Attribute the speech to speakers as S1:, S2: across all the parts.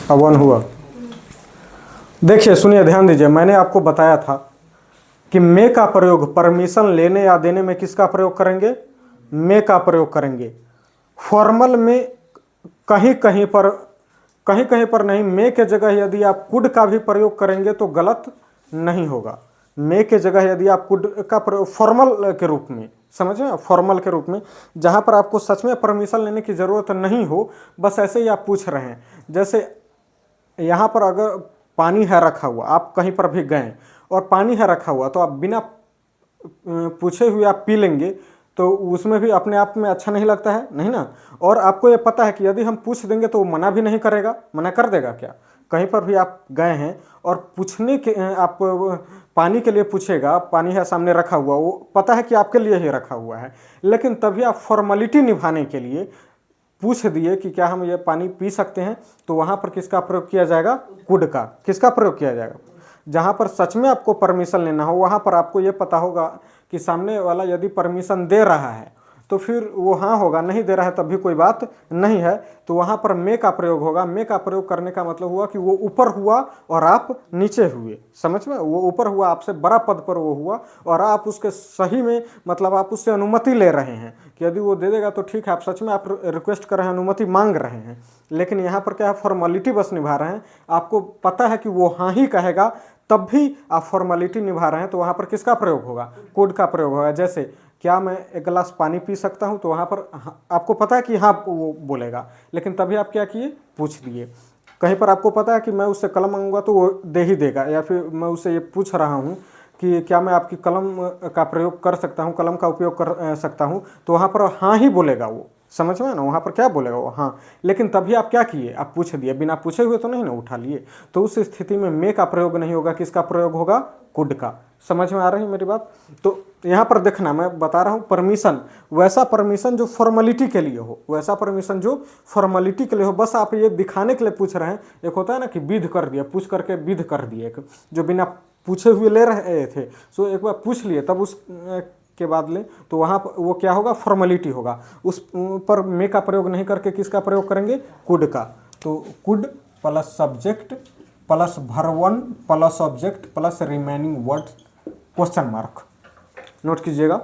S1: हवन हुआ। देखिए सुनिए, ध्यान दीजिए, मैंने आपको बताया था कि मे का प्रयोग परमिशन लेने या देने में किसका प्रयोग करेंगे? मे का प्रयोग करेंगे। फॉर्मल में कहीं कहीं पर नहीं, मे के जगह यदि आप कुड का भी प्रयोग करेंगे तो गलत नहीं होगा। मे के जगह यदि आप कुड का प्रयोग फॉर्मल के रूप में, समझ में, फॉर्मल के रूप में, जहां पर आपको सच में परमिशन लेने की जरूरत नहीं हो, बस ऐसे ही आप पूछ रहे हैं। जैसे यहाँ पर अगर पानी है रखा हुआ, आप कहीं पर भी गए और पानी है रखा हुआ, तो आप बिना पूछे हुए आप पी लेंगे तो उसमें भी अपने आप में अच्छा नहीं लगता है, नहीं ना। और आपको ये पता है कि यदि हम पूछ देंगे तो वो मना भी नहीं करेगा, मना कर देगा क्या? कहीं पर भी आप गए हैं और पूछने के आप पानी के लिए पूछेगा, पानी है सामने रखा हुआ, वो पता है कि आपके लिए ही रखा हुआ है, लेकिन तभी आप फॉर्मेलिटी निभाने के लिए पूछ दिए कि क्या हम ये पानी पी सकते हैं, तो वहां पर किसका प्रयोग किया जाएगा? कुड का। किसका प्रयोग किया जाएगा? जहां पर सच में आपको परमिशन लेना हो, वहां पर आपको ये पता होगा कि सामने वाला यदि परमिशन दे रहा है तो फिर वो हाँ होगा, नहीं दे रहा है तब भी कोई बात नहीं है, तो वहां पर मे का प्रयोग होगा। मे का प्रयोग करने का मतलब हुआ कि वो ऊपर हुआ और आप नीचे हुए, समझ में, वो ऊपर हुआ, आपसे बड़ा पद पर वो हुआ और आप उसके सही में, मतलब आप उससे अनुमति ले रहे हैं कि यदि वो दे देगा तो ठीक है, आप सच में आप रिक्वेस्ट कर रहे हैं, अनुमति मांग रहे हैं, लेकिन यहाँ पर क्या है, फॉर्मेलिटी बस निभा रहे हैं। आपको पता है कि वो हाँ ही कहेगा, तब भी आप फॉर्मेलिटी निभा रहे हैं, तो वहाँ पर किसका प्रयोग होगा? कोड का प्रयोग होगा। जैसे क्या मैं एक गिलास पानी पी सकता हूँ, तो वहाँ पर आपको पता है कि हाँ वो बोलेगा, लेकिन तभी आप क्या किए? पूछ लिए। कहीं पर आपको पता है कि मैं उससे कलम मांगूंगा तो वो दे ही देगा, या फिर मैं उससे ये पूछ रहा हूँ कि क्या मैं आपकी कलम का प्रयोग कर सकता हूँ, कलम का उपयोग कर सकता हूँ, तो वहाँ पर हाँ ही बोलेगा वो, समझ में ना, वहाँ पर क्या बोलेगा वो? हाँ। लेकिन तभी आप क्या किए? आप पूछ दिए, बिना पूछे हुए तो नहीं ना उठा लिए, तो उस स्थिति में मे का प्रयोग नहीं होगा, किसका प्रयोग होगा? कुड का। समझ में आ रही है मेरी बात? तो यहाँ पर देखना, मैं बता रहा हूँ परमिशन, वैसा परमिशन जो फॉर्मेलिटी के लिए हो, वैसा परमिशन जो फॉर्मेलिटी के लिए हो, बस आप ये दिखाने के लिए पूछ रहे हैं। एक होता है ना कि विध कर दिया, पूछ करके विध कर दिए, एक जो बिना पूछे हुए ले रहे थे, सो एक बार पूछ लिए तब उस के बाद ले, तो वहाँ पर वो क्या होगा? फॉर्मेलिटी होगा। उस पर मे का प्रयोग नहीं करके किसका प्रयोग करेंगे? कुड का। तो could plus subject plus verb one plus object plus remaining word question mark. Note कीजिएगा।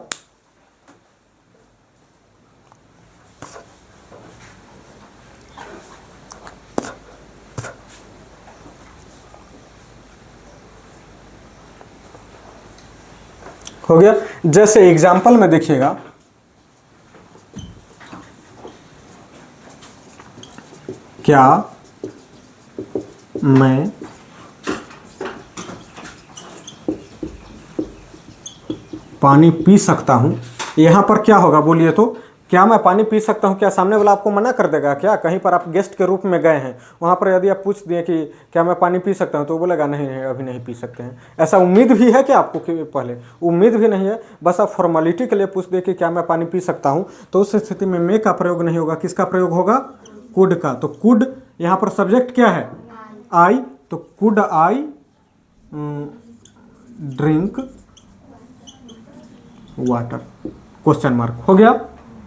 S1: हो गया। जैसे एग्जाम्पल में देखिएगा, क्या मैं पानी पी सकता हूं? यहां पर क्या होगा बोलिए तो? क्या मैं पानी पी सकता हूं, क्या सामने वाला आपको मना कर देगा क्या? कहीं पर आप गेस्ट के रूप में गए हैं, वहां पर यदि आप पूछ दिए कि क्या मैं पानी पी सकता हूं, तो बोलेगा नहीं नहीं अभी नहीं पी सकते हैं। ऐसा उम्मीद भी है क्या आपको? कि पहले उम्मीद भी नहीं है, बस आप फॉर्मेलिटी के लिए पूछ दिए कि क्या मैं पानी पी सकता हूं, तो उस स्थिति में मे का प्रयोग नहीं होगा, किसका प्रयोग होगा? कुड का। तो कुड, यहां पर सब्जेक्ट क्या है? आई, तो could I drink water question mark. हो गया?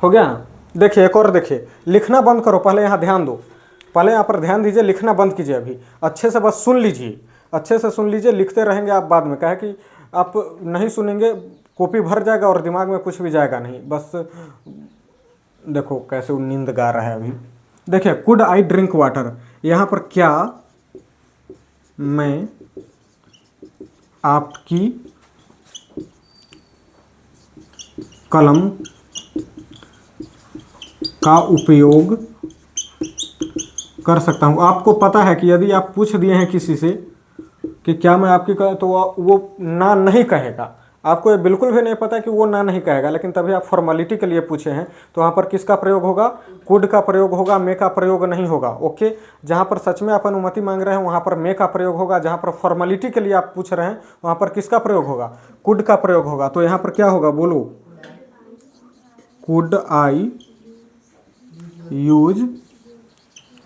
S1: हो गया ना? देखिए एक और देखिए, लिखना बंद करो, पहले यहाँ ध्यान दो, पहले यहाँ पर ध्यान दीजिए, लिखना बंद कीजिए, अभी अच्छे से बस सुन लीजिए, अच्छे से सुन लीजिए, लिखते रहेंगे आप बाद में, कहे कि आप नहीं सुनेंगे, कॉपी भर जाएगा और दिमाग में कुछ भी जाएगा नहीं। बस देखो कैसे वो नींद गा रहा है अभी। देखिए, कुड आई ड्रिंक वाटर, यहाँ पर क्या मैं आपकी कलम का उपयोग कर सकता हूं? आपको पता है कि यदि आप पूछ दिए हैं किसी से कि क्या मैं आपकी कलम, तो वो ना नहीं कहेगा। आपको ये बिल्कुल भी नहीं पता कि वो ना नहीं कहेगा, लेकिन तभी आप फॉर्मेलिटी के लिए पूछे हैं, तो वहाँ पर किसका प्रयोग होगा? कुड का प्रयोग होगा, मे का प्रयोग नहीं होगा। ओके, जहाँ पर सच में आप अनुमति मांग रहे हैं वहाँ पर मे का प्रयोग होगा, जहाँ पर फॉर्मेलिटी के लिए आप पूछ रहे हैं वहाँ पर किसका प्रयोग होगा? कुड का प्रयोग होगा। तो यहाँ पर क्या होगा बोलो? Could I use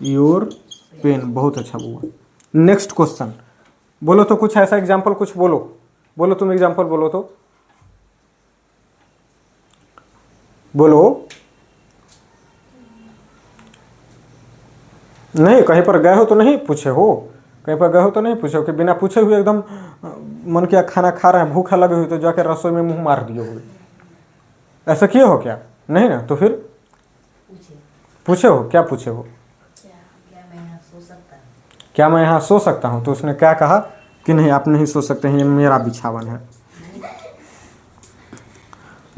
S1: your pen. बहुत अच्छा हुआ। नेक्स्ट क्वेश्चन बोलो तो, कुछ ऐसा एग्जाम्पल कुछ बोलो, बोलो तुम एग्जाम्पल बोलो तो, बोलो। नहीं, कहीं पर गए हो तो नहीं पूछे हो? कहीं पर गए हो तो नहीं पूछे हो कि बिना पूछे हुए एकदम मन किया खाना खा रहे हैं, भूख लगी हुई तो जाकर रसोई में मुंह मार दिए हुए, ऐसा किए हो क्या? नहीं ना, तो फिर पूछे हो? क्या पूछे हो? क्या मैं यहाँ सो सकता हूँ? क्या मैं यहाँ सो सकता हूँ? तो उसने क्या कहा कि नहीं, आप नहीं सो सकते हैं, ये मेरा बिछावन है।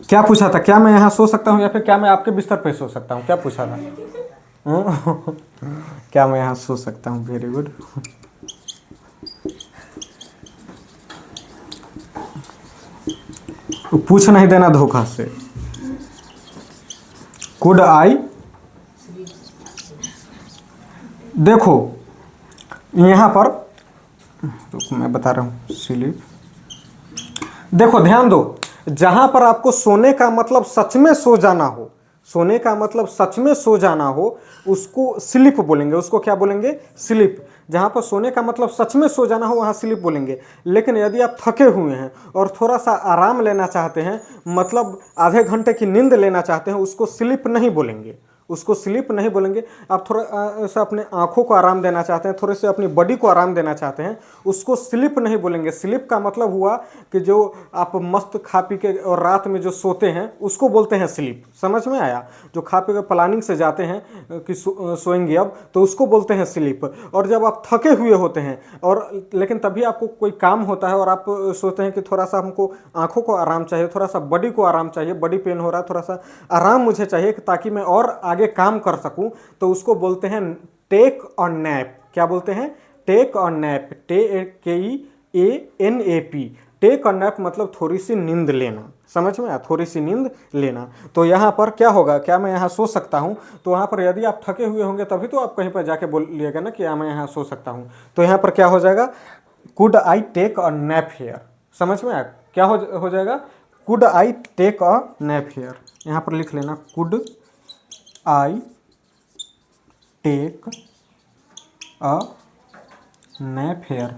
S1: क्या पूछा था? क्या मैं यहाँ सो सकता हूँ या फिर क्या मैं आपके बिस्तर पे सो सकता हूँ? क्या पूछा था? क्या मैं यहाँ सो सकता हूँ? Very good. पूछ नहीं देना धोखा से। कुड आई, देखो यहाँ पर तो मैं बता रहा हूँ स्लीप। देखो ध्यान दो, जहां पर आपको सोने का मतलब सच में सो जाना हो, सोने का मतलब सच में सो जाना हो, उसको स्लीप बोलेंगे। उसको क्या बोलेंगे? स्लीप। जहां पर सोने का मतलब सच में सो जाना हो वहां स्लीप बोलेंगे। लेकिन यदि आप थके हुए हैं और थोड़ा सा आराम लेना चाहते हैं, मतलब आधे घंटे की नींद लेना चाहते हैं, उसको स्लीप नहीं बोलेंगे। उसको स्लीप नहीं बोलेंगे। आप थोड़ा सा अपने आंखों को आराम देना चाहते हैं, थोड़े से अपनी बॉडी को आराम देना चाहते हैं, उसको स्लीप नहीं बोलेंगे। स्लीप का मतलब हुआ कि जो आप मस्त खा पी के और रात में जो सोते हैं उसको बोलते हैं स्लीप। समझ में आया? जो खा पी के प्लानिंग से जाते हैं कि सोएंगे अब, तो उसको बोलते हैं स्लीप। और जब आप थके हुए होते हैं और लेकिन तभी आपको कोई काम होता है और आप सोचते हैं कि थोड़ा सा हमको आंखों को आराम चाहिए, थोड़ा सा बॉडी को आराम चाहिए, बॉडी पेन हो रहा है, थोड़ा सा आराम मुझे चाहिए ताकि मैं और आगे काम कर सकूं, तो उसको बोलते हैं टेक अ नैप। क्या बोलते हैं? Take a nap. KEANAP। Take a nap मतलब थोड़ी सी नींद लेना। समझ में आया? थोड़ी सी नींद लेना। तो यहाँ पर क्या होगा? क्या मैं यहाँ सो सकता हूँ? तो वहाँ पर यदि आप थके हुए होंगे तभी तो आप कहीं पर जाके बोलिएगा ना कि क्या मैं यहाँ सो सकता हूँ। तो यहाँ पर क्या हो जाएगा? Could I take a nap here. समझ में आया? क्या हो जाएगा? Could I take a nap here. यहाँ पर लिख लेना, could I take a nap here.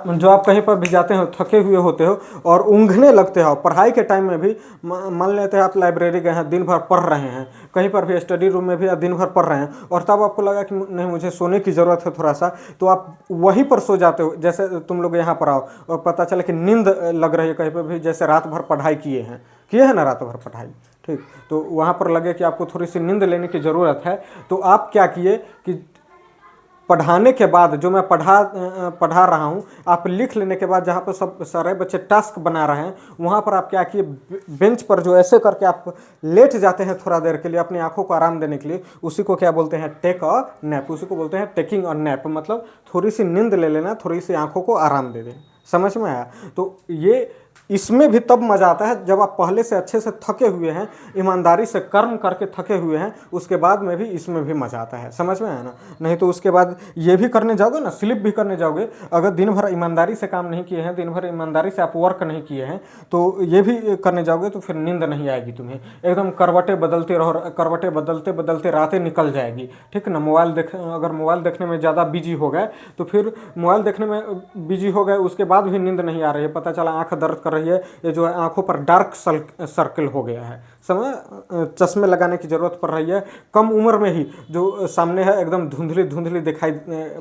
S1: जो आप कहीं पर भी जाते हो, थके हुए होते हो और ऊँघने लगते हो, पढ़ाई के टाइम में भी मान लेते हैं आप लाइब्रेरी गए हैं, दिन भर पढ़ रहे हैं, कहीं पर भी स्टडी रूम में भी दिन भर पढ़ रहे हैं और तब आपको लगा कि नहीं मुझे सोने की ज़रूरत है थोड़ा सा, तो आप वहीं पर सो जाते हो। जैसे तुम लोग यहाँ पर आओ और पता चला कि नींद लग रही है कहीं पर भी, जैसे रात भर पढ़ाई किए हैं ना, रात भर पढ़ाई, ठीक, तो वहाँ पर लगे कि आपको थोड़ी सी नींद लेने की ज़रूरत है, तो आप क्या किए कि पढ़ाने के बाद जो मैं पढ़ा रहा हूँ, आप लिख लेने के बाद जहाँ पर सब सारे बच्चे टास्क बना रहे हैं, वहाँ पर आप क्या किए, बेंच पर जो ऐसे करके आप लेट जाते हैं थोड़ा देर के लिए अपनी आंखों को आराम देने के लिए, उसी को क्या बोलते हैं? Take a nap. उसी को बोलते हैं टेकिंग अ नैप, मतलब थोड़ी सी नींद ले लेना, थोड़ी सी आंखों को आराम दे देना। समझ में आया? तो ये इसमें भी तब मज़ा आता है जब आप पहले से अच्छे से थके हुए हैं, ईमानदारी से कर्म करके थके हुए हैं, उसके बाद में भी इसमें भी मज़ा आता है। समझ में आया ना? नहीं तो उसके बाद ये भी करने जाओगे ना, स्लिप भी करने जाओगे, अगर दिन भर ईमानदारी से काम नहीं किए हैं, दिन भर ईमानदारी से आप वर्क नहीं किए हैं, तो ये भी करने जाओगे तो फिर नींद नहीं आएगी तुम्हें, एकदम करवटें बदलते रहो, करवटें बदलते बदलते रातें निकल जाएगी। ठीक ना? अगर मोबाइल देखने में ज़्यादा बिजी हो गए तो फिर मोबाइल देखने में बिजी हो गए, उसके बाद भी नींद नहीं आ रही है, पता चला आंख दर्द कर रही है, ये जो है आंखों पर डार्क सर्कल हो गया है, समझ, चश्मे लगाने की ज़रूरत पड़ रही है, कम उम्र में ही जो सामने है एकदम धुंधली धुंधली दिखाई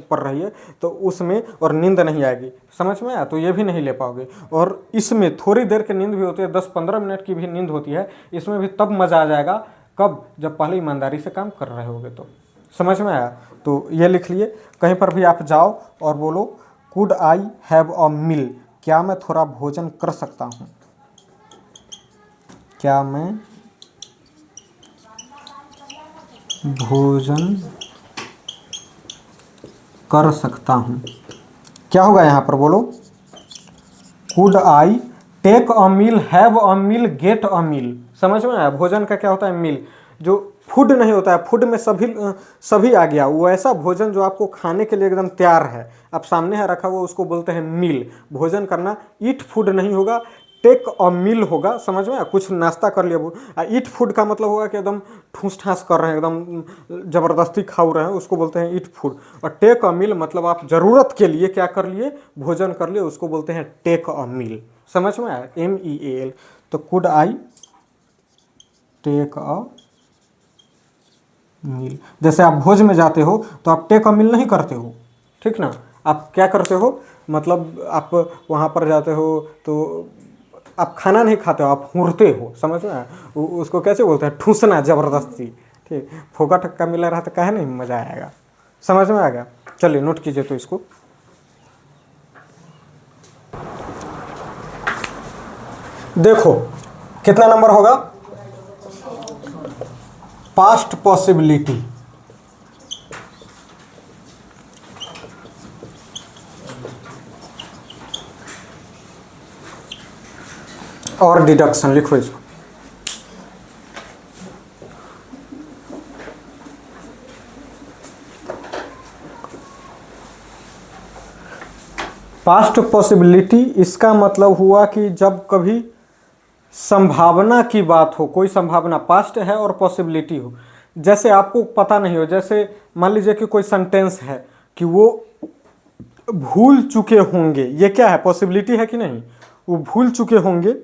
S1: पड़ रही है, तो उसमें और नींद नहीं आएगी। समझ में आया? तो ये भी नहीं ले पाओगे। और इसमें थोड़ी देर की नींद भी होती है, 10-15 मिनट की भी नींद होती है, इसमें भी तब मज़ा आ जाएगा कब? जब पहले ईमानदारी से काम कर रहे होगे तो। समझ में आया? तो ये लिख लिए, कहीं पर भी आप जाओ और बोलो कुड आई हैव अ मील, क्या मैं थोड़ा भोजन कर सकता हूँ? क्या मैं भोजन कर सकता हूँ? क्या होगा यहाँ पर? बोलो, could I take a meal, have a meal, get a meal. समझ में आया? भोजन का क्या होता है? मील। जो फूड नहीं होता है, फूड में सभी आ गया, वो ऐसा भोजन जो आपको खाने के लिए एकदम तैयार है, आप सामने है रखा हुआ, उसको बोलते हैं मील। भोजन करना, ईट फूड नहीं होगा, टेक अ मील होगा। समझ में आया? कुछ नाश्ता कर लिया। ईट फूड का मतलब होगा कि एकदम ठूस ठास कर रहे हैं, एकदम ज़बरदस्ती खाऊ रहे हैं, उसको बोलते हैं ईट फूड। और टेक अ मील मतलब आप ज़रूरत के लिए क्या कर लिए? भोजन कर लिए, उसको बोलते हैं टेक अ मील। समझ में आया? MEAL। तो कुड आई टेक अ मील। जैसे आप भोज में जाते हो तो आप टेक अ मील नहीं करते हो, ठीक ना, आप क्या करते हो, मतलब आप वहाँ पर जाते हो तो आप खाना नहीं खाते हो, आप हुरते हो, समझ में आया? उसको कैसे बोलते हैं, ठूसना जबरदस्ती। ठीक, फोकट का मिला रहा तो काहे नहीं मजा आएगा, समझ में आ गया? चलिए नोट कीजिए तो इसको। देखो कितना नंबर होगा, पास्ट पॉसिबिलिटी। और डिडक्शन लिखो इसको। पास्ट पॉसिबिलिटी, इसका मतलब हुआ कि जब कभी संभावना की बात हो, कोई संभावना पास्ट है और पॉसिबिलिटी हो, जैसे आपको पता नहीं हो, जैसे मान लीजिए कि कोई सेंटेंस है कि वो भूल चुके होंगे, ये क्या है, पॉसिबिलिटी है कि नहीं? वो भूल चुके होंगे,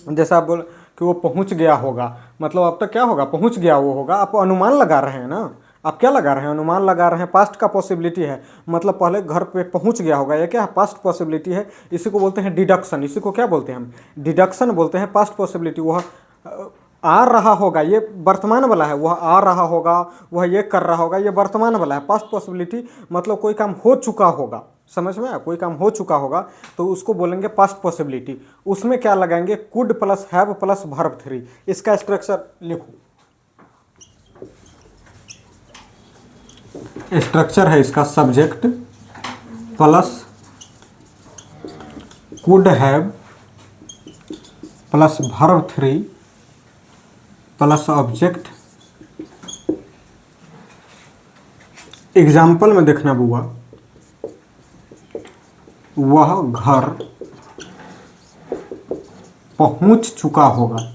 S1: जैसा आप बोल कि वो पहुंच गया होगा, मतलब अब तक क्या होगा, पहुंच गया वो होगा, आप अनुमान लगा रहे हैं ना, आप क्या लगा रहे हैं, अनुमान लगा रहे हैं, पास्ट का पॉसिबिलिटी है, मतलब पहले घर पे पहुंच गया होगा, ये क्या है, पास्ट पॉसिबिलिटी है। इसी को बोलते हैं डिडक्शन, इसी को क्या बोलते हैं हम, डिडक्शन बोलते हैं। पास्ट पॉसिबिलिटी, वह आ रहा होगा, ये वर्तमान वाला है, वह आ रहा होगा, वह ये कर रहा होगा, ये वर्तमान वाला है। पास्ट पॉसिबिलिटी मतलब कोई काम हो चुका होगा, समझ में आया, कोई काम हो चुका होगा तो उसको बोलेंगे पास्ट पॉसिबिलिटी। उसमें क्या लगाएंगे, could plus have plus verb 3। इसका स्ट्रक्चर लिखो, स्ट्रक्चर है इसका, subject plus could have plus verb 3 plus object. Example में देखना बुआ, वह घर पहुंच चुका होगा,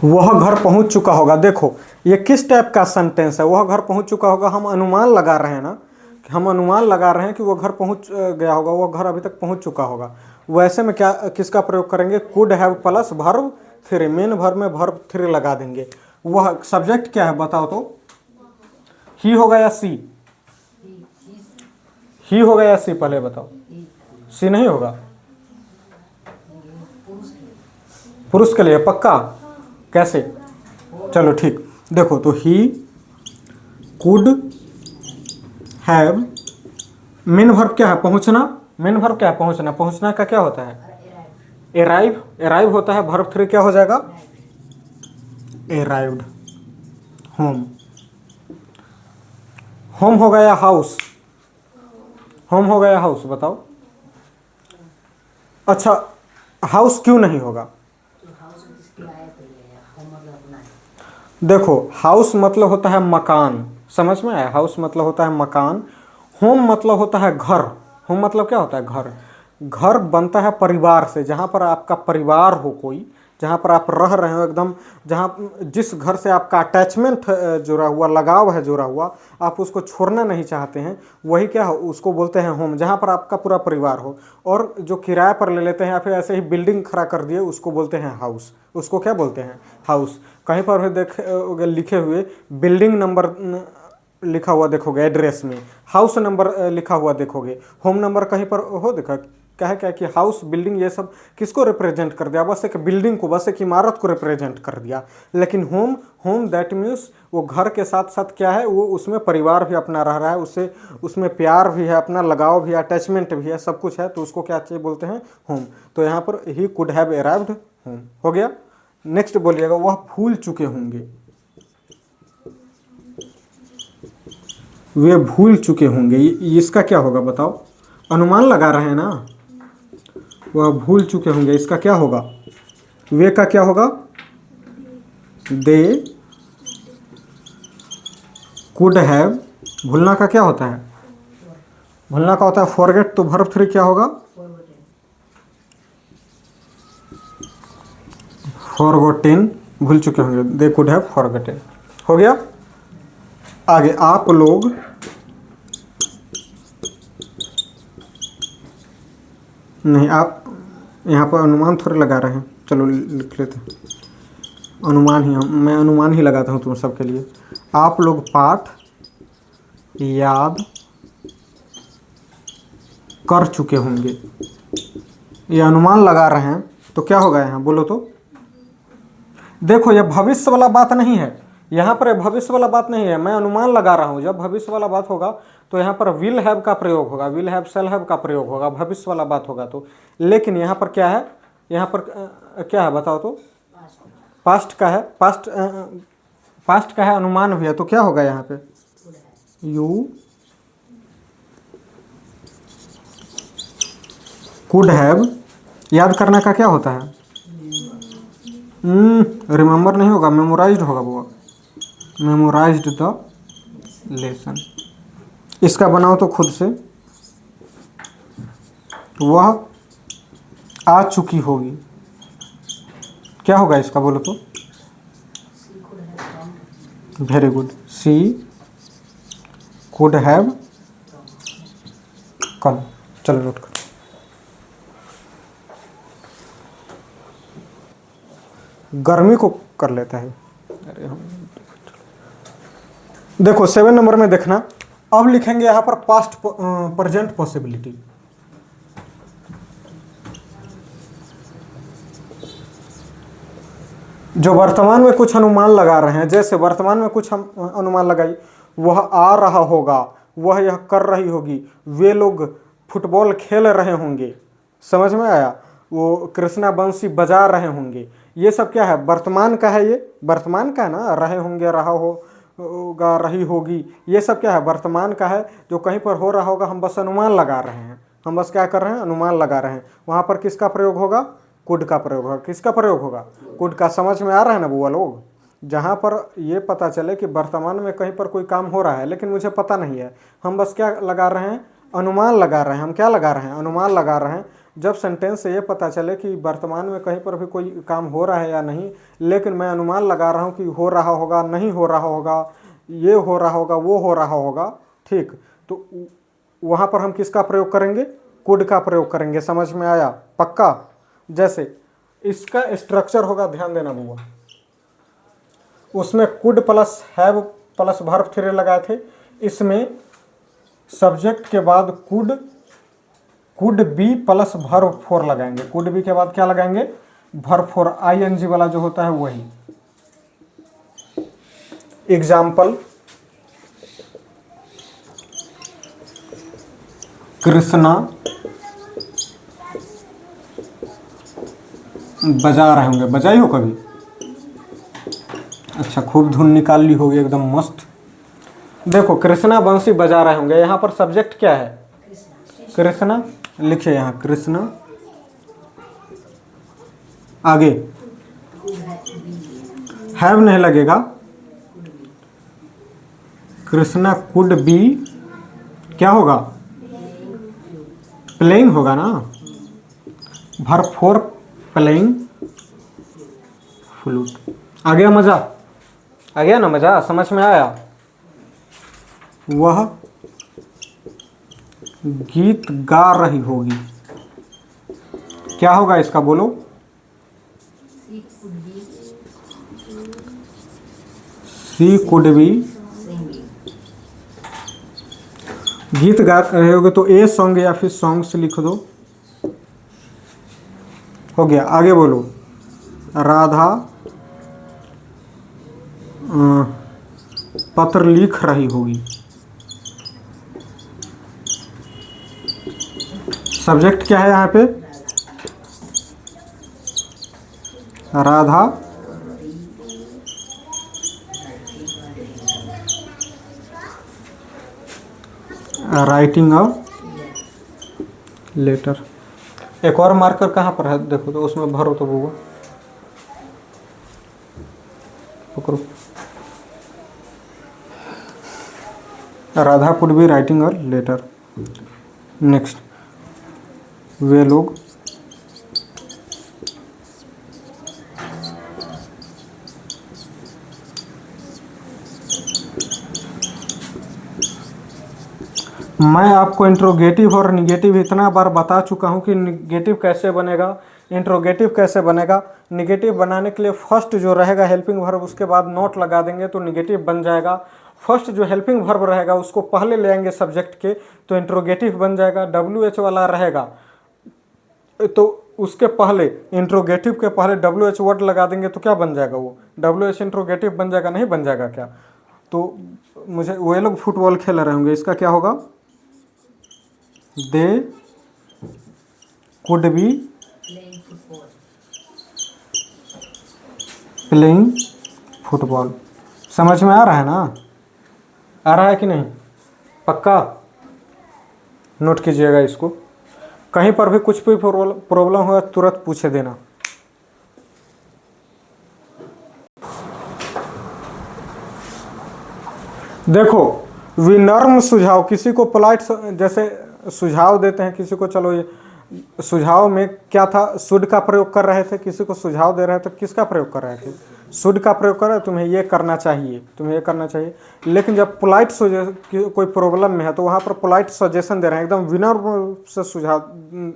S1: वह घर पहुंच चुका होगा। देखो ये किस टाइप का सेंटेंस है, वह घर पहुंच चुका होगा, हम अनुमान लगा रहे हैं ना, कि हम अनुमान लगा रहे हैं कि वह घर पहुंच गया होगा, वह घर अभी तक पहुंच चुका होगा। वैसे में क्या, किसका प्रयोग करेंगे, could have plus verb 3, main verb में वर्ब 3 लगा देंगे। वह सब्जेक्ट क्या है बताओ तो, ही होगा या सी, ही होगा या सी, पहले बताओ। सी नहीं होगा, पुरुष के लिए पक्का, कैसे, चलो ठीक। देखो तो he could have, main verb क्या है, पहुंचना, मेन वर्ब क्या है, पहुंचना, पहुंचना का क्या होता है, एराइव, एराइव होता है, वर्ब 3 क्या हो जाएगा, एराइव्ड। होम, होम हो गया हाउस, होम हो गया हाउस, बताओ। अच्छा हाउस क्यों नहीं होगा, देखो हाउस मतलब होता है मकान, समझ में आया, हाउस मतलब होता है मकान, होम मतलब होता है घर। होम मतलब क्या होता है, घर। घर बनता है परिवार से, जहाँ पर आपका परिवार हो कोई, जहाँ पर आप रह रहे हो एकदम, जहाँ जिस घर से आपका अटैचमेंट जुड़ा हुआ, लगाव है जुड़ा हुआ, आप उसको छोड़ना नहीं चाहते हैं, वही क्या हो, उसको बोलते हैं होम, जहाँ पर आपका पूरा परिवार हो। और जो किराए पर ले लेते हैं या फिर ऐसे ही बिल्डिंग खड़ा कर दिए, उसको बोलते हैं हाउस, उसको क्या बोलते हैं, हाउस। कहीं पर भी देख लिखे हुए बिल्डिंग नंबर लिखा हुआ देखोगे, एड्रेस में हाउस नंबर लिखा हुआ देखोगे, होम नंबर कहीं पर हो देखा, क्या है क्या कि हाउस, बिल्डिंग, ये सब किसको रिप्रेजेंट कर दिया, बस एक बिल्डिंग को, बस एक इमारत को रिप्रेजेंट कर दिया। लेकिन होम, होम दैट मीन्स वो घर के साथ साथ क्या है, वो उसमें परिवार भी अपना रह रहा है, उससे उसमें प्यार भी है, अपना लगाव भी है, अटैचमेंट भी है, सब कुछ है, तो उसको क्या चाहिए बोलते हैं, होम। तो यहाँ पर he could have arrived home हो गया। नेक्स्ट बोलिएगा, वह भूल चुके होंगे, वे भूल चुके होंगे, इसका क्या होगा बताओ, अनुमान लगा रहे हैं ना, वह भूल चुके होंगे, इसका क्या होगा, वे का क्या होगा, दे कुड हैव, भूलना का क्या होता है, भूलना का होता है फॉरगेट, तो वर्ब 3 क्या होगा, फॉरगॉटेन, भूल चुके होंगे, दे कुड हैव फॉरगॉटेन। हो गया। आगे आप लोग नहीं, आप यहाँ पर अनुमान थोड़े लगा रहे हैं, चलो लिख लेते हैं अनुमान ही, मैं अनुमान ही लगाता हूँ तुम सबके लिए। आप लोग पाठ याद कर चुके होंगे, ये अनुमान लगा रहे हैं, तो क्या होगा यहाँ बोलो तो। देखो ये भविष्य वाला बात नहीं है, यहाँ पर भविष्य वाला बात नहीं है, मैं अनुमान लगा रहा हूँ। जब भविष्य वाला बात होगा तो यहाँ पर विल हैव का प्रयोग होगा, विल हैव शैल हैव का प्रयोग होगा, भविष्य वाला बात होगा तो। लेकिन यहाँ पर क्या है, यहाँ पर क्या है बताओ तो, पास्ट का है, पास्ट का है, अनुमान भी है, तो क्या होगा यहाँ पे, यू कुड हैव, याद करने का क्या होता है, रिमेंबर नहीं होगा, मेमोराइज्ड होगा वो, मेमोराइज्ड द लेसन। इसका बनाओ तो खुद से, वह आ चुकी होगी, क्या होगा इसका बोलो तो। Very good, she could have come. चलो नोट करो। गर्मी को कर लेता है। अरे हम देखो 7 नंबर में देखना, अब लिखेंगे यहाँ पर पास्ट प्रेजेंट पॉसिबिलिटी। जो वर्तमान में कुछ अनुमान लगा रहे हैं, जैसे वर्तमान में कुछ हम अनुमान लगाई, वह आ रहा होगा, वह यह कर रही होगी, वे लोग फुटबॉल खेल रहे होंगे, समझ में आया, वो कृष्णा बंसी बजा रहे होंगे, ये सब क्या है, वर्तमान का है, ये वर्तमान का है ना, रहे होंगे, रहा होगा, रही होगी, ये सब क्या है, वर्तमान का है, जो कहीं पर हो रहा होगा, हम बस अनुमान लगा रहे हैं, हम बस क्या कर रहे हैं, अनुमान लगा रहे हैं। वहाँ पर किसका प्रयोग होगा, कुड का प्रयोग होगा। किसका प्रयोग होगा, कुड का। समझ में आ रहा है ना बुआ लोग। जहाँ पर ये पता चले कि वर्तमान में कहीं पर कोई काम हो रहा है लेकिन मुझे पता नहीं है, हम बस क्या लगा रहे हैं, अनुमान लगा रहे हैं। हम क्या लगा रहे हैं, अनुमान लगा रहे हैं। जब सेंटेंस से ये पता चले कि वर्तमान में कहीं पर भी कोई काम हो रहा है या नहीं, लेकिन मैं अनुमान लगा रहा हूँ कि हो रहा होगा, नहीं हो रहा होगा, ये हो रहा होगा, वो हो रहा होगा, ठीक, तो वहाँ पर हम किसका प्रयोग करेंगे, कुड का प्रयोग करेंगे। समझ में आया, पक्का। जैसे इसका स्ट्रक्चर होगा, ध्यान देना बुआ, उसमें could plus have plus verb 3 लगाए थे, इसमें सब्जेक्ट के बाद कुड बी प्लस वर्ब 4 लगाएंगे। कुड बी के बाद क्या लगाएंगे, वर्ब 4, आईएनजी वाला जो होता है वही। एग्जाम्पल, कृष्णा बजा रहे होंगे, बजाई हो कभी, अच्छा खूब धुन निकाल ली होगी एकदम मस्त। देखो कृष्णा बंसी बजा रहे होंगे, यहाँ पर सब्जेक्ट क्या है, कृष्णा, लिखिए यहाँ कृष्णा, आगे हैव नहीं लगेगा, कृष्णा कुड बी, क्या होगा, प्लेइंग होगा ना, वर्ब 4 प्लेइंग फ्लूट। आ गया मजा, आ गया ना मजा, समझ में आया। वह गीत गा रही होगी, क्या होगा इसका बोलो, सी कुड बी, गीत गा रहे होगे तो ए सॉन्ग या फिर सॉन्ग्स लिख दो, हो गया। आगे बोलो, राधा पत्र लिख रही होगी, सब्जेक्ट क्या है यहाँ पे, राधा राइटिंग अ लेटर। एक और मार्कर कहाँ पर है देखो तो, उसमें भरो तो वो पकड़ो, Radha could be writing a letter. Next, वे लोग मैं आपको इंट्रोगेटिव और निगेटिव इतना बार बता चुका हूँ कि निगेटिव कैसे बनेगा, इंट्रोगेटिव कैसे बनेगा। निगेटिव बनाने के लिए फर्स्ट जो रहेगा हेल्पिंग वर्ब, उसके बाद नोट लगा देंगे तो निगेटिव बन जाएगा। फर्स्ट जो हेल्पिंग वर्ब रहेगा उसको पहले ले आएंगे सब्जेक्ट के तो इंट्रोगेटिव बन जाएगा। WH वाला रहेगा तो उसके पहले, इंट्रोगेटिव के पहले WH वर्ड लगा देंगे तो क्या बन जाएगा, वो WH इंट्रोगेटिव बन जाएगा, नहीं बन जाएगा क्या? तो मुझे वो लोग फुटबॉल खेल रहे होंगे, इसका क्या होगा, they could be playing football. समझ में आ रहा है ना, आ रहा है कि नहीं? पक्का नोट कीजिएगा इसको। कहीं पर भी कुछ भी प्रॉब्लम हो तुरंत पूछे देना। देखो विनम्र सुझाव, किसी को पोलाइट जैसे सुझाव देते हैं किसी को, चलो ये सुझाव में क्या था, शुड का प्रयोग कर रहे थे, किसी को सुझाव दे रहे थे, किसका प्रयोग कर रहे थे, शुड का प्रयोग कर रहे हैं, तुम्हें ये करना चाहिए, तुम्हें ये करना चाहिए। लेकिन जब पोलाइट कोई प्रॉब्लम में है तो वहाँ पर पोलाइट सजेशन दे रहे हैं, एकदम विनम्र से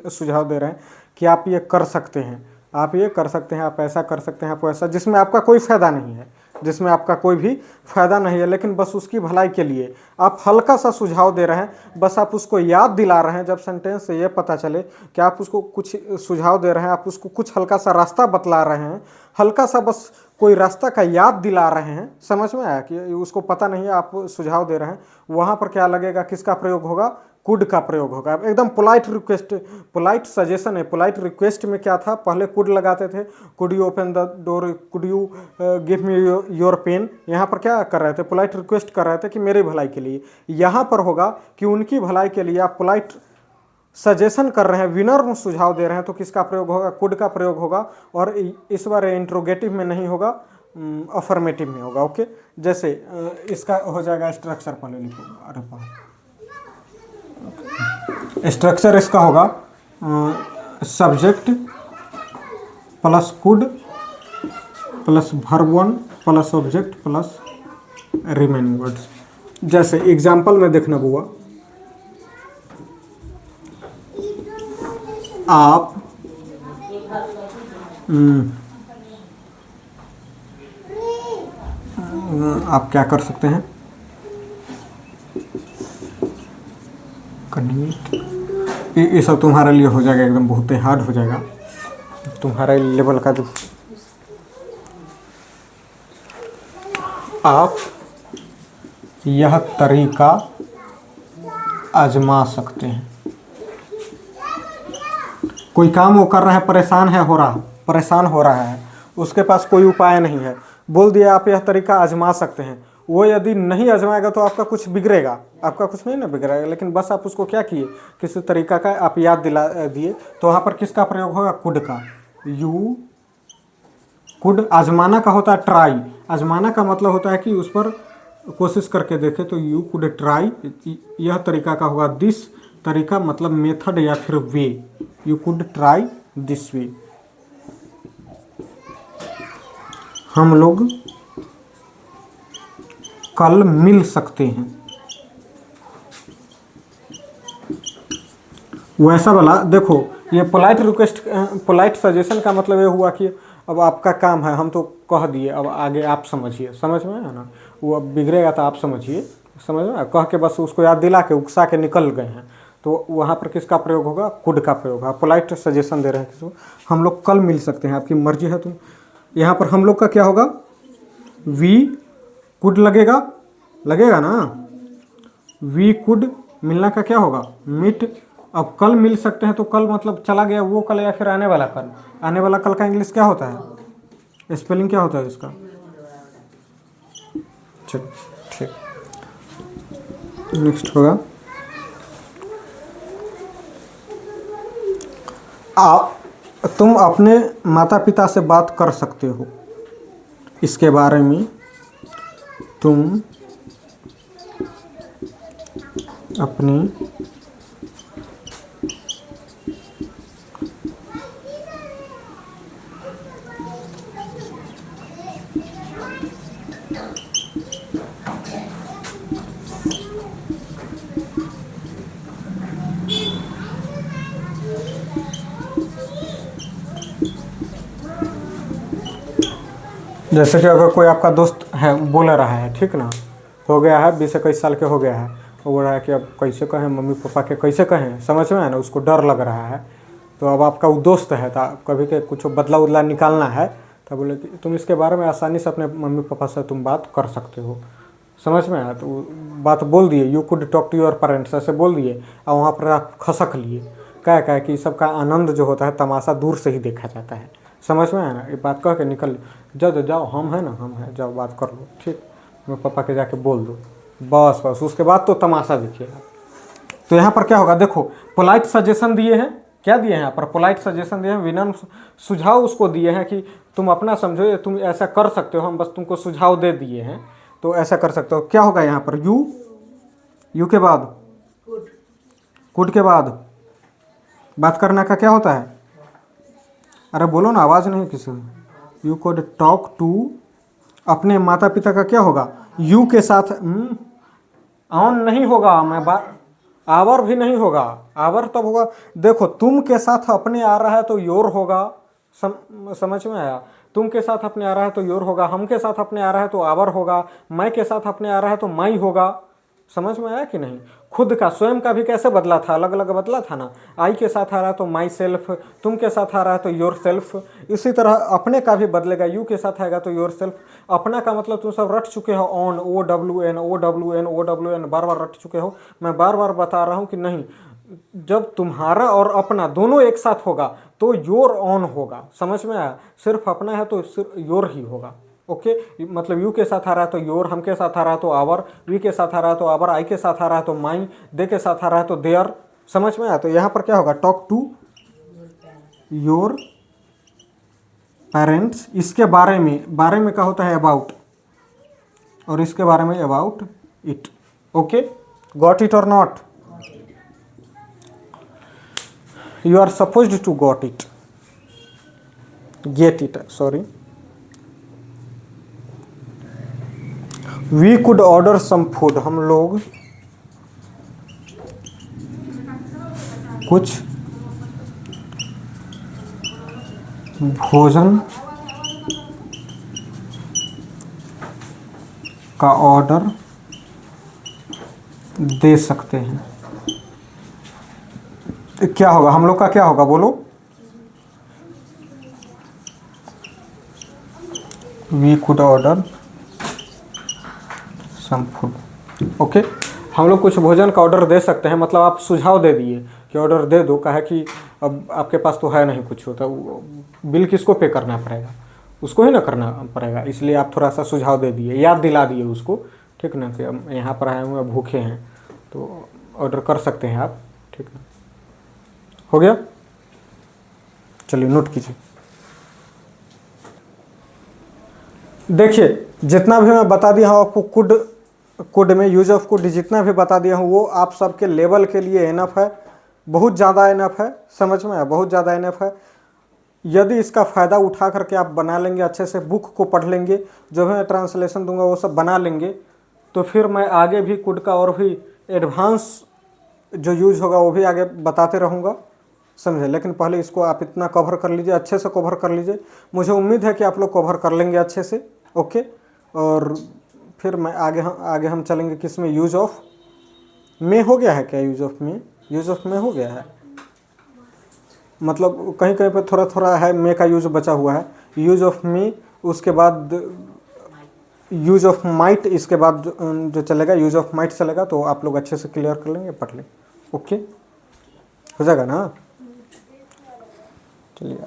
S1: सुझाव दे रहे हैं कि आप ये कर सकते हैं, आप ये कर सकते हैं, आप ऐसा कर सकते हैं, आप ऐसा, जिसमें आपका कोई फ़ायदा नहीं है, जिसमें आपका कोई भी फ़ायदा नहीं है, लेकिन बस उसकी भलाई के लिए आप हल्का सा सुझाव दे रहे हैं, बस आप उसको याद दिला रहे हैं। जब सेंटेंस से ये पता चले कि आप उसको कुछ सुझाव दे रहे हैं, आप उसको कुछ हल्का सा रास्ता बतला रहे हैं, हल्का सा बस कोई रास्ता का याद दिला रहे हैं, समझ में आया कि उसको पता नहीं है, आप सुझाव दे रहे हैं, वहाँ पर क्या लगेगा, किसका प्रयोग होगा, कुड का प्रयोग होगा। एकदम पोलाइट रिक्वेस्ट, पोलाइट सजेशन है। पोलाइट रिक्वेस्ट में क्या था, पहले कुड लगाते थे, could you open the door, could you give me your pen. यहाँ पर क्या कर रहे थे, पोलाइट रिक्वेस्ट कर रहे थे कि मेरी भलाई के लिए। यहाँ पर होगा कि उनकी भलाई के लिए आप पोलाइट सजेशन कर रहे हैं, विनम्र सुझाव दे रहे हैं, तो किसका प्रयोग होगा, कुड का प्रयोग होगा। और इस बार इंट्रोगेटिव में नहीं होगा, अफर्मेटिव में होगा। ओके, जैसे इसका हो जाएगा स्ट्रक्चर, पहले लिखो, अरे स्ट्रक्चर इसका होगा subject plus could plus verb 1 plus object plus remaining words. जैसे एग्जाम्पल में देखना बुआ, आप क्या कर सकते हैं, ये सब तुम्हारे लिए हो जाएगा, एकदम बहुत ही हार्ड हो जाएगा तुम्हारे लेवल का। जो आप यह तरीका आजमा सकते हैं। कोई काम वो कर रहा है, परेशान हो रहा है, उसके पास कोई उपाय नहीं है, बोल दिया आप यह तरीका आजमा सकते हैं। वो यदि नहीं आजमाएगा तो आपका कुछ बिगड़ेगा, आपका कुछ नहीं ना बिगड़ेगा, लेकिन बस आप उसको क्या किए, किसी तरीका का आप याद दिला दिए, तो वहाँ पर किसका प्रयोग होगा, कुड का। यू कुड, आजमाना का होता है ट्राई, आजमाना का मतलब होता है कि उस पर कोशिश करके देखे, तो यू कुड ट्राई, यह तरीका का होगा दिस, तरीका मतलब मेथड या फिर way, you could try this way. हम लोग कल मिल सकते हैं, वैसा वाला। देखो ये पोलाइट रिक्वेस्ट, पोलाइट सजेशन का मतलब ये हुआ कि अब आपका काम है, हम तो कह दिए, अब आगे आप समझिए, समझ में है ना, वो अब बिगड़ेगा तो आप समझिए, समझ में, कह के बस उसको याद दिला के उकसा के निकल गए हैं, तो वहाँ पर किसका प्रयोग होगा, कुड का प्रयोग होगा। पोलाइट सजेशन दे रहे हैं किसी को, हम लोग कल मिल सकते हैं, आपकी मर्जी है। तुम यहाँ पर हम लोग का क्या होगा, वी कुड लगेगा ना, वी कुड, मिलना का क्या होगा, मीट। अब कल मिल सकते हैं तो कल मतलब चला गया वो कल या फिर आने वाला कल। आने वाला कल का इंग्लिश क्या होता है, स्पेलिंग क्या होता है इसका, ठीक। नेक्स्ट होगा, तुम अपने माता पिता से बात कर सकते हो, इसके बारे में तुम अपनी जैसे कि अगर कोई आपका दोस्त है बोल रहा है, ठीक ना, हो गया है 20-21 साल के हो गया है, वो बोल रहा है कि अब कैसे कहें मम्मी पापा के, कैसे कहें, समझ में है ना, उसको डर लग रहा है। तो अब आपका वो दोस्त है, तो कभी के कुछ बदला उदला निकालना है, तो बोले कि तुम इसके बारे में आसानी से अपने मम्मी पापा से तुम बात कर सकते हो, समझ में आया। तो बात बोल दिए, you could talk to your parents, ऐसे बोल दिए, और वहाँ पर आप खसक लिए। क्या है कि सबका आनंद जो होता है तमाशा दूर से ही देखा जाता है, समझ में आया ना। ये बात कह के निकल जाओ, जाओ हम हैं ना, हम हैं, जाओ बात कर लो, ठीक, मेरे पापा के जाके बोल दो, बस बस, उसके बाद तो तमाशा देखिएगा। तो यहाँ पर क्या होगा, देखो पोलाइट सजेशन दिए हैं, क्या दिए हैं यहाँ पर, पोलाइट सजेशन दिए हैं, विनम्र सुझाव उसको दिए हैं कि तुम अपना समझो, तुम ऐसा कर सकते हो, हम बस तुमको सुझाव दे दिए हैं, तो ऐसा कर सकते हो। क्या होगा यहाँ पर, यू के बाद कुड के बाद बात करने का क्या होता है, अरे बोलो ना, आवाज़ नहीं किसी में। यू कुड टॉक टू, अपने माता पिता का क्या होगा, यू के साथ ऑन नहीं होगा, मैं बात आवर भी नहीं होगा, आवर तब होगा, देखो तुम के साथ अपने आ रहा है तो योर होगा, समझ में आया, तुम के साथ अपने आ रहा है तो योर होगा, हम के साथ अपने आ रहा है तो आवर होगा, मैं के साथ अपने आ रहा है तो माई होगा, समझ में आया कि नहीं। खुद का, स्वयं का भी कैसे बदला था, अलग अलग बदला था ना, आई के साथ आ रहा है तो माई सेल्फ, तुम के साथ आ रहा है तो योर सेल्फ, इसी तरह अपने का भी बदलेगा, यू के साथ आएगा तो योर सेल्फ। अपना का मतलब तुम सब रट चुके हो, ऑन, OWN OWN OWN बार बार रट चुके हो, मैं बार बार बता रहा हूँ कि नहीं, जब तुम्हारा और अपना दोनों एक साथ होगा तो योर ऑन होगा, समझ में आया। सिर्फ अपना है तो सिर्फ योर ही होगा, ओके। मतलब यू के साथ आ रहा है तो योर, हम के साथ आ रहा है तो आवर, वी के साथ आ रहा है तो आवर, आई के साथ आ रहा है तो माई, दे के साथ आ रहा है तो देयर, समझ में आया। तो यहाँ पर क्या होगा, टॉक टू योर पेरेंट्स, इसके बारे में क्या होता है, अबाउट, और इसके बारे में about it, okay. Got it और not, you are supposed to got it, get it, sorry। we could order some food, हम लोग कुछ भोजन का ऑर्डर दे सकते हैं। क्या होगा, हम लोग का क्या होगा, बोलो, we could order some food, okay. हम लोग कुछ भोजन का ऑर्डर दे सकते हैं, मतलब आप सुझाव दे दिए कि ऑर्डर दे दो, कहा कि अब आपके पास तो है नहीं कुछ, होता बिल किसको पे करना पड़ेगा, उसको ही ना करना पड़ेगा, इसलिए आप थोड़ा सा सुझाव दे दिए, याद दिला दिए उसको, ठीक ना, कि हम यहाँ पर आए हुए भूखे हैं तो ऑर्डर कर सकते हैं आप, ठीक है, हो गया। चलिए नोट कीजिए, देखिए जितना भी मैं बता दिया हूँ आपको, कुड में यूज ऑफ कुड जितना भी बता दिया हूँ वो आप सबके लेवल के लिए इनफ है, बहुत ज़्यादा इनफ है, समझ में आया, बहुत ज़्यादा इनफ है। यदि इसका फ़ायदा उठा करके आप बना लेंगे, अच्छे से बुक को पढ़ लेंगे, जो भी मैं ट्रांसलेशन दूंगा वो सब बना लेंगे, तो फिर मैं आगे भी कुड का और भी एडवांस जो यूज होगा वो भी आगे बताते रहूँगा, समझे। लेकिन पहले इसको आप इतना कवर कर लीजिए, अच्छे से कवर कर लीजिए, मुझे उम्मीद है कि आप लोग कवर कर लेंगे अच्छे से, ओके। और फिर मैं आगे हम चलेंगे किस में, यूज ऑफ में हो गया है क्या, यूज ऑफ में हो गया है, मतलब कहीं कहीं पे थोड़ा थोड़ा है मे का यूज बचा हुआ है, यूज ऑफ मी, उसके बाद यूज ऑफ माइट, इसके बाद जो चलेगा यूज ऑफ माइट चलेगा, तो आप लोग अच्छे से क्लियर कर लेंगे, पढ़ लें, ओके, हो जाएगा ना। चलिए।